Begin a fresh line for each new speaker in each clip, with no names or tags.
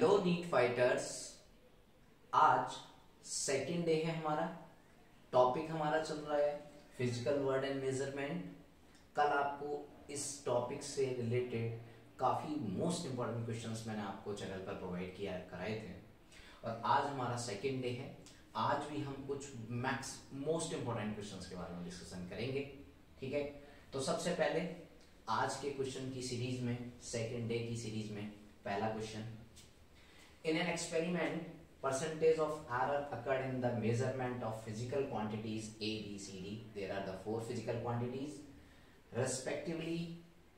Hello NEET fighters, आज second day है हमारा। टॉपिक हमारा चल रहा है फिजिकल वर्ड एंड मेजरमेंट। कल आपको इस टॉपिक से रिलेटेड काफी मोस्ट इंपॉर्टेंट क्वेश्चंस मैंने आपको चैनल पर प्रोवाइड किया कराए थे और आज हमारा सेकेंड डे है। आज भी हम कुछ मोस्ट इंपॉर्टेंट क्वेश्चंस के बारे में डिस्कशन करेंगे, ठीक है। तो सबसे पहले आज के क्वेश्चन की सीरीज में, सेकेंड डे की सीरीज में पहला question, in an experiment percentage of error occurred in the measurement of physical quantities A, B, C, D. There are the four physical quantities respectively,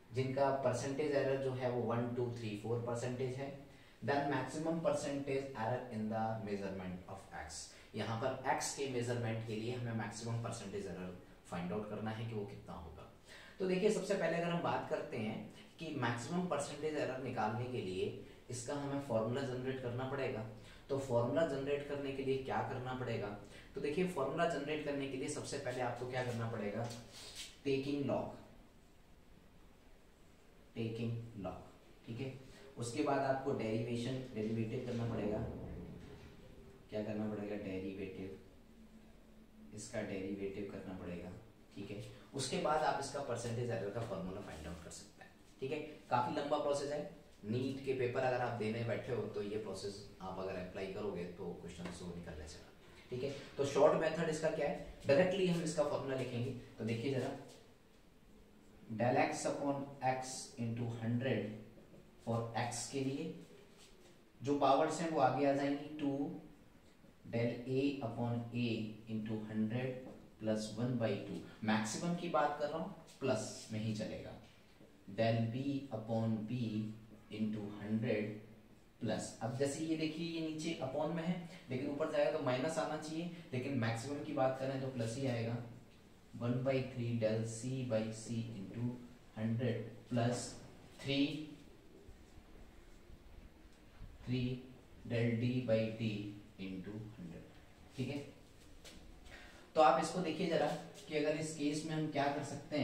जिनका percentage error जो है वो 1, 2, 3, 4% है। Then maximum percentage error in the measurement of X. यहाँ पर X के measurement के लिए हमें maximum percentage error find out करना है कि वो कितना होगा। तो देखिए, सबसे पहले अगर हम बात करते हैं कि मैक्सिमम परसेंटेज एरर निकालने के लिए इसका हमें फॉर्मूला जनरेट करना पड़ेगा। तो फॉर्मूला जनरेट करने के लिए क्या करना पड़ेगा? तो देखिए, फॉर्मूला जनरेट करने के लिए सबसे पहले आपको क्या करना पड़ेगा? टेकिंग लॉग, ठीक है। उसके बाद आपको डेरिवेटिव करना पड़ेगा। क्या करना पड़ेगा? डेरिवेटिव, इसका डेरिवेटिव करना पड़ेगा, ठीक है। उसके बाद आप इसका परसेंटेज एरर का फॉर्मूला फाइंड आउट कर सकते हैं, ठीक है। काफी लंबा प्रोसेस है। नीट के पेपर अगर आप देने बैठे हो तो ये प्रोसेस आप अगर अप्लाई करोगे तो क्वेश्चन वो निकलने से, ठीक है। तो शॉर्ट मेथड इसका क्या है? डायरेक्टली हम इसका फॉर्मूला लिखेंगे। तो देखिए जरा, del x upon x into 100 for x के लिए जो पावर्स हैं वो आगे आ जाएंगी। 2 del a upon a into 100 plus 1/2। Maximum की बात कर रहा हूं, प्लस में ही चलेगा। Del b upon b into 100 plus, अब जैसे ये देखिए ये नीचे अपॉन में है लेकिन ऊपर जाएगा तो माइनस आना चाहिए, लेकिन मैक्सिमम की बात करें तो प्लस ही आएगा। 1/3 del c by c into 100 plus 3 del d by d into 100, ठीक है। तो आप इसको देखिए जरा कि अगर इस केस में हम क्या कर सकते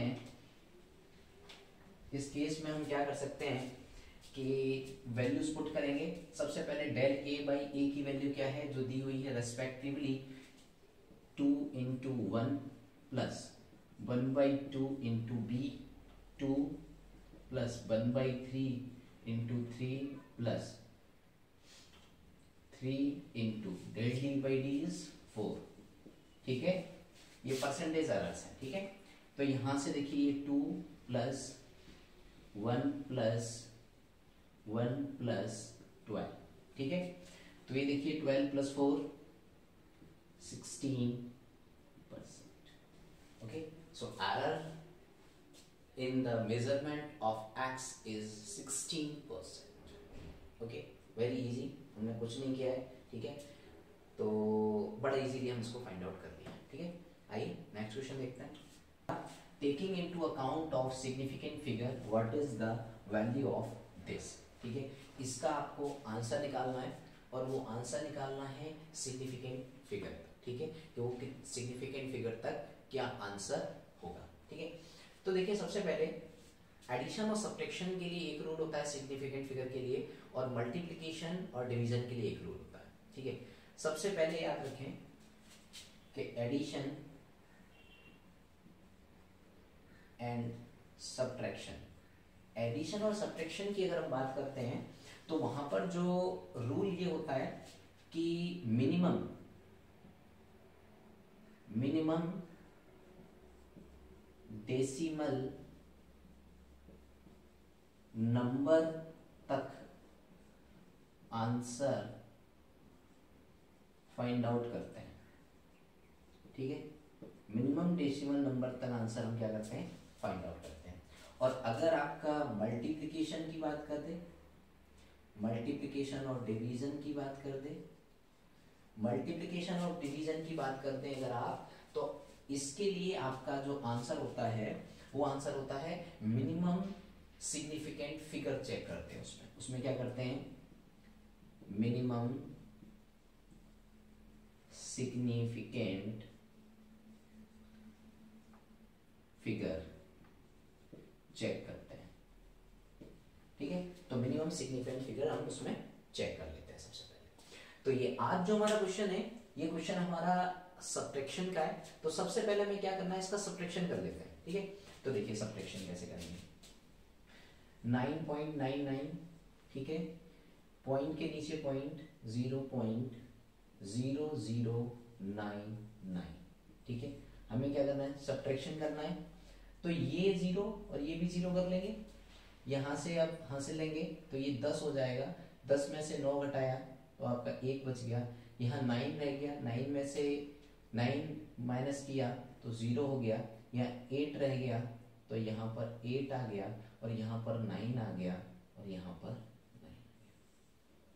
हैं, कि वैल्यूज पुट करेंगे। सबसे पहले डेल ए बाई ए की वैल्यू क्या है जो दी हुई है, respectively 2 into 1 plus 1/2 into b 2 plus 1/3 into 3 plus 3 into del d by d is 4, ठीक है। ये परसेंटेज एरर्स है, ठीक है। तो यहां से देखिए ये 2 प्लस 1 प्लस 12, ठीक है। तो ये देखिए 12 plus 4 16%, okay. So error in the measurement of x is 16%, okay. Very easy, हमने कुछ नहीं किया है, ठीक है। तो बड़ा इजीली हम इसको फाइंड आउट कर लिया, ठीक है। आइए नेक्स्ट क्वेश्चन देखते हैं। Taking into account of significant figure, what is the value of this, ठीक है। इसका आपको आंसर निकालना है और वो आंसर निकालना है सिग्निफिकेंट फिगर तक, ठीक है। कि वो सिग्निफिकेंट फिगर तक क्या आंसर होगा, ठीक है। तो देखिए, सबसे पहले एडिशन और सब्ट्रैक्शन के लिए एक रूल होता है सिग्निफिकेंट फिगर के लिए, और मल्टीप्लिकेशन और डिवीजन के लिए एक रूल होता है, ठीक है। सबसे पहले याद रखें कि एडिशन एंड सब्ट्रैक्शन, एडिशन और सब्ट्रैक्शन की अगर हम बात करते हैं तो वहां पर जो रूल ये होता है कि मिनिमम डेसिमल नंबर तक आंसर फाइंड आउट करते हैं, ठीक है। मिनिमम डेसिमल नंबर तक आंसर हम क्या करते हैं? फाइंड आउट करते हैं। और अगर आपका मल्टीप्लिकेशन की बात कर दे, मल्टीप्लिकेशन और डिवीजन की बात कर दे, मल्टीप्लिकेशन और डिवीजन की बात करते हैं अगर आप, तो इसके लिए आपका जो आंसर होता है वो आंसर होता है मिनिमम सिग्निफिकेंट फिगर चेक करते हैं। उसमें क्या करते हैं? मिनिमम सिग्निफिकेंट फिगर चेक करते हैं, ठीक है। तो मिनिमम सिग्निफिकेंट फिगर हम उसमें चेक कर लेते हैं। तो ये आज जो हमारा क्वेश्चन है, ये क्वेश्चन हमारा सब्ट्रैक्शन का है। तो सबसे पहले हमें क्या करना है, इसका सब्ट्रैक्शन कर लेते हैं, ठीक है। तो देखिए सब्ट्रैक्शन कैसे करेंगे। 9.99, ठीक है, पॉइंट के नीचे पॉइंट 0.0099, ठीक है। हमें क्या करना है, सब्ट्रैक्शन करना है। तो ये 0 और ये भी 0 कर लेंगे, यहाँ से अब हासिल लेंगे तो ये 10 हो जाएगा। 10 में से 9 घटाया तो आपका 1 बच गया। यहाँ 9 रह गया, 9 में से 9 माइनस किया तो 0 हो गया। यहाँ 8 रह गया तो यहाँ पर 8 आ गया, और यहाँ पर 9 आ गया, और यहाँ पर 9 आ गया,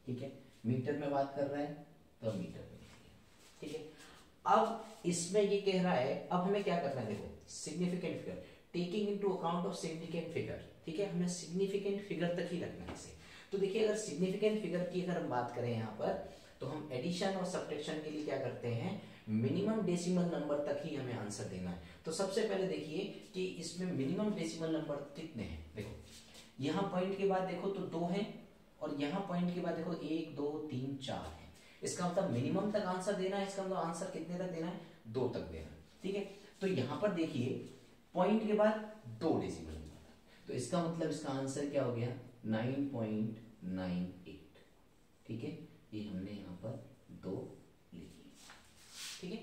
ठीक है। मीटर में बात कर रहा है तो मीटर में लिख लिया, ठीक है। अब इसमें ये कह रहा है, अब हमें क्या करना है, देखो significant figure, taking into account of significant figure, ठीक है। हमें सिग्निफिकेंट फिगर तक ही रखना है इसे। तो देखिए अगर सिग्निफिकेंट फिगर की अगर हम बात करें यहाँ पर, तो हम एडिशन और सब्ट्रैक्शन के लिए क्या करते हैं, मिनिमम डेसिमल नंबर तक ही हमें आंसर देना है। तो सबसे पहले देखिए कि इसमें मिनिमम डेसिमल नंबर कितने हैं। देखो यहाँ पॉइंट के बाद देखो तो 2 हैं, और यहाँ पॉइंट के बाद देखो 1 2 3 4 है। इसका मतलब मिनिमम तक आंसर देना है, इसका मतलब आंसर कितने तक देना है, 2 तक देना है, ठीक है। तो यहाँ पर देखिए पॉइंट के बाद 2 डेसिमल नंबर, तो इसका मतलब इसका आंसर क्या हो गया, 9.98, ठीक है। ये हमने यहाँ पर 2 लिखी, ठीक है।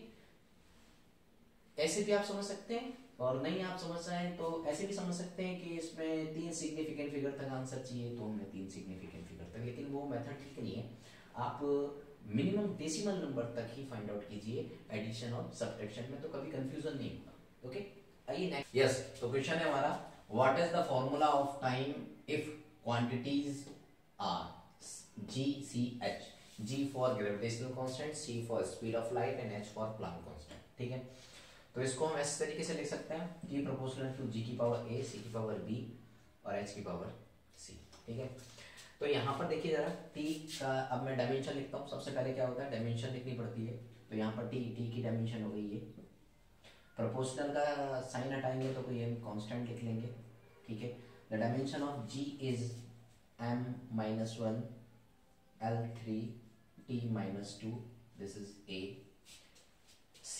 ऐसे भी आप समझ सकते हैं, और नहीं आप समझ रहे हैं तो ऐसे भी समझ सकते हैं कि इसमें 3 सिग्निफिकेंट फिगर तक आंसर चाहिए तो हमने 3 सिग्निफिकेंट फिगर तक, लेकिन वो मेथड ठीक नहीं है। आप मिनिमम डेसिमल नंबर तक ही फाइंड आउट कीजिए एडिशन और सब्ट्रैक्शन में, तो कभी कंफ्यूजन नहीं होगा, ओके। आइए नेक्स्ट। यस, तो क्वेश्चन है हमारा, what is the formula of time if quantities are GCH, G for gravitational constant, C for speed of light and H for Planck constant, ठीक है। तो इसको हम इस तरीके से लिख सकते हैं, T प्रोपोर्शनल टू G की पावर A, C की पावर B और H की पावर C, ठीक है। तो यहाँ पर देखिए जरा T का, अब मैं डायमेंशन लिखता हूँ। सबसे पहले क्या होता है, डायमेंशन लिखनी पड़ती है। तो यहाँ पर T की डायमेंशन हो गई है। प्रोपोर्शनल का साइन हटाएंगे तो कोई हम कांस्टेंट लिख लेंगे, ठीक है। The dimension of G is M-1 L3 T-2, this is A। C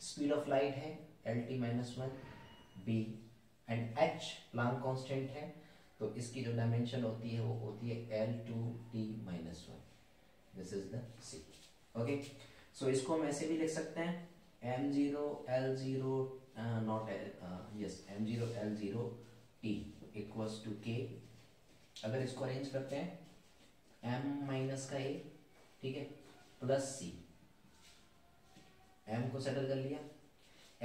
speed of light है, LT-1 B, and H Planck constant है। तो इसकी जो डायमेंशन होती है वो होती है L2T-1, this is the C, okay. So इसको हम ऐसे भी लिख सकते हैं, M0 L0 not yes M0 L0 T equals to K। अगर इसको अरेंज करते हैं, M माइनस का A, ठीक है, प्लस C, M को सेटल कर लिया,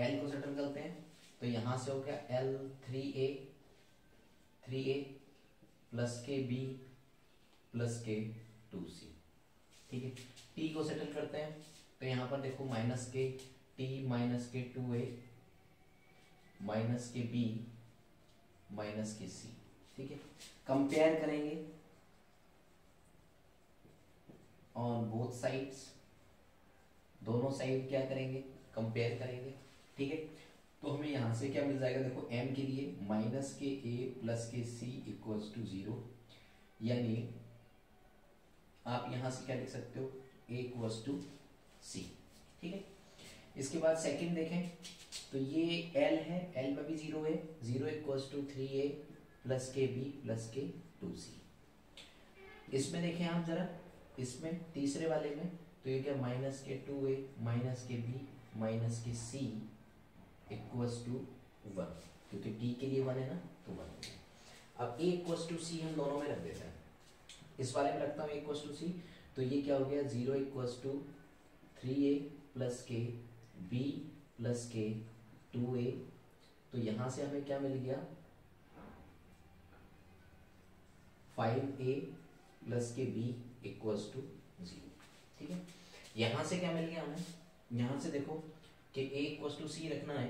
L को सेटल करते हैं, तो यहां से हो गया L3A प्लस के B प्लस के 2C, ठीक है। T को सेटल करते हैं, तो यहां पर देखो माइनस के T माइनस के 2A माइनस के B माइनस के C, ठीक है। कंपेयर करेंगे ऑन बोथ साइड्स, दोनों साइड क्या करेंगे, कंपेयर करेंगे, ठीक है। तो हमें यहां से क्या मिल जाएगा, देखो M के लिए माइनस के A प्लस के C इक्वल्स टू 0, यानी आप यहां से क्या लिख सकते हो, A इक्वल्स टू C, ठीक है। इसके बाद सेकंड देखें तो ये L है, L में भी 0 है, 0 इक्वल्स टू 3A प्लस के B प्लस के 2C। इसमें देखें आप जरा, इसमें तीसरे वाले में तो ये क्या, माइनस के 2A माइनस के B माइनस के C इक्वल्स टू 1, क्योंकि T के लिए 1 है ना, तो 1 हो गया। अब A इक्वल्स टू C हम दोनों में रख देते हैं। इस वाले में रखता हूँ A इक्वल्स टू C, तो ये क्या हो गया, 0 इक्वल्स टू 3A प्लस के B प्लस के 2A। तो यहां से हमें क्या मिल गया, 5A प्लस के B इक्वल्स टू 0, ठीक है। यहां से क्या मिल गया हमें, यहां से देखो कि A इक्वल्स टू C रखना है,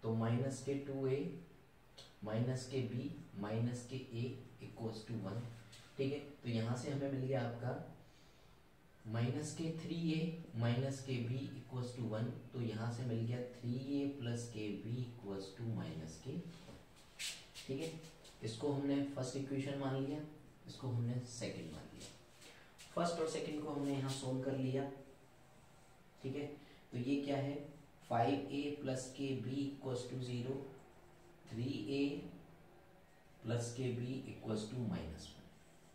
तो माइनस के 2A माइनस के B माइनस के A इक्वल्स टू 1, ठीक है। तो यहां से हमें मिल गया आपका माइनस के 3A माइनस के B इक्वल्स टू 1, तो यहां से मिल गया 3A प्लस के B इक्वल्स टू माइनस के, ठीक है। इसको हमने फर्स्ट इक्वेशन मान लिया, इसको हमने सेकंड मान लिया। फर्स्ट और सेकंड को हमने यहाँ सोल्व कर लिया, ठीक है। तो ये क्या है, 5a प्लस के b equals to 0, 3a plus के बी इक्वल्स टू -1,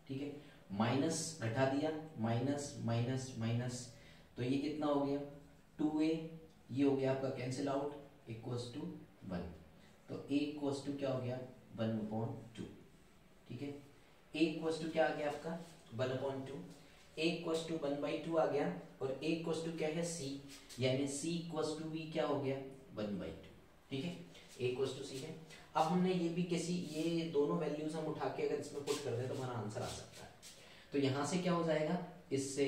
ठीक है। माइनस घटा दिया, माइनस माइनस माइनस, तो ये कितना हो गया 2a, ये हो गया आपका कैंसिल आउट, इक्वल्स टू 1। तो a इक्वल्स टू क्या हो गया 1/2, ठीक है। a इक्वल्स टू क्या आ गया आपका 1/2, a इक्वल्स टू 1/2 आ गया, और a इक्वल्स टू क्या है c, यानी c इक्वल्स टू b क्या हो गया 1/2, ठीक है। a इक्वल्स टू c है। अब हमने ये भी किसी, ये दोनों वैल्यूज हम उठा के अगर इसमें पुट कर दें तो हमारा आंसर आ सकता है। तो यहां से क्या हो जाएगा, इससे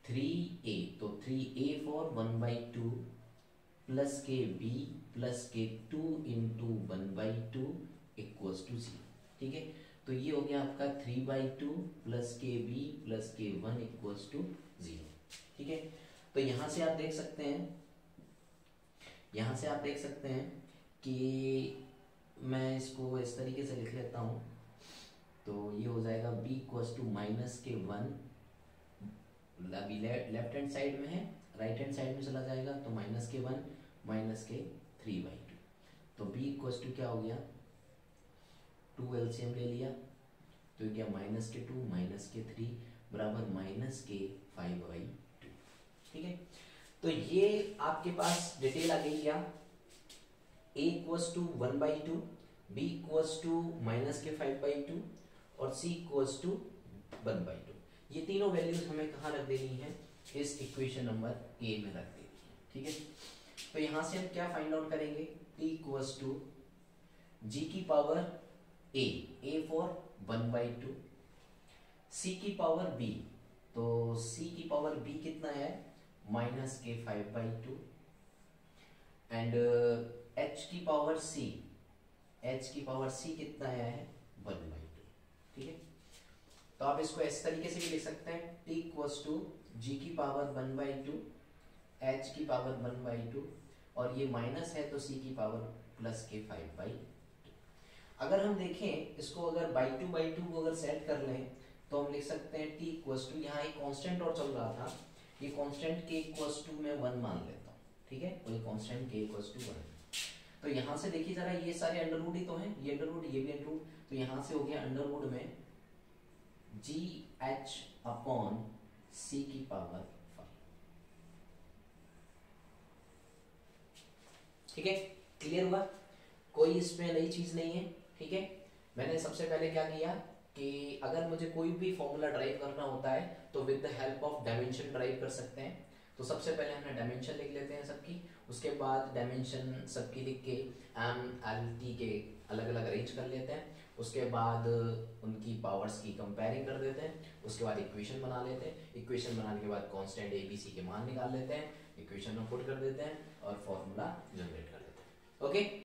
3a, तो 3a फॉर 1/2 प्लस के b प्लस के 2 इंटू 1/2 इक्वल्स टू 0, ठीक है। तो ये हो गया आपका 3/2 प्लस के बी प्लस के 1 इक्वल्स टू 0, ठीक है। तो यहां से आप देख सकते हैं, यहां से आप देख सकते हैं कि मैं इसको इस तरीके से लिख लेता हूं। तो ये हो जाएगा b इक्वल्स टू -1, अभी लेफ्ट हैंड साइड में है, राइट हैंड साइड में चला जाएगा, तो -1 माइनस के 3/2, तो b इक्वल्स टू क्या हो गया 2 एलसीएम ले लिया, तो क्या -2 -3 बराबर -5/2, ठीक है। तो ये आपके पास डिटेल आ गई क्या, a equals to 1/2, b equals to -5/2 और c इक्वल्स टू 1/2। ये तीनों वैल्यूज हमें कहाँ रख देनी है, इस इक्वेशन नंबर a में रख देनी है, ठीक है। तो यहां से हम क्या फाइंड आउट करेंगे, t इक्वल्स टू g की पावर a फॉर 1/2, c की पावर b, तो c की पावर b कितना है -5/2, एंड h की पावर c, कितना है 1/2, ठीक है। तो आप इसको इस तरीके से भी लिख सकते हैं, t इक्वल्स टू g की पावर 1/2, h की पावर 1/2, और ये माइनस है तो c की पावर प्लस के 5/2। अगर हम देखें इसको, अगर बाई टू को अगर सेट कर लें तो हम लिख सकते हैं t इक्वल्स टू, यहाँ एक कांस्टेंट और चल रहा था, ये कांस्टेंट k इक्वल्स टू मैं 1 मान लेता हूँ, ठीक है। और ये कांस्टेंट k इक्वल्स टू 1, तो यहाँ से देखिए जरा, ये सारे अंडरवुड ही तो हैं, ये अंडरवुड ये भी अंडरवुड, तो यहाँ से हो गया अंडरवुड में GH अपॉन c की पावर 5, ठीक है। क्लियर हुआ, कोई इसमें नई चीज नहीं है, ठीक है। मैंने सबसे पहले क्या किया कि अगर मुझे कोई भी फॉर्मूला ड्राइव करना होता है तो with the help of dimension drive कर सकते हैं। तो सबसे पहले हमने डायमेंशन लिख लेते हैं सबकी, उसके बाद डायमेंशन सबकी लिख के MLT के अलग अलग अरेंज कर लेते हैं, उसके बाद उनकी पावर्स की कंपेयरिंग कर देते हैं, उसके बाद इक्वेशन बना लेते हैं, इक्वेशन बनाने के बाद कांस्टेंट ABC के मान निकाल लेते हैं, इक्वेशन में पुट कर देते हैं और फॉर्मूला जनरेट कर देते हैं, ओके।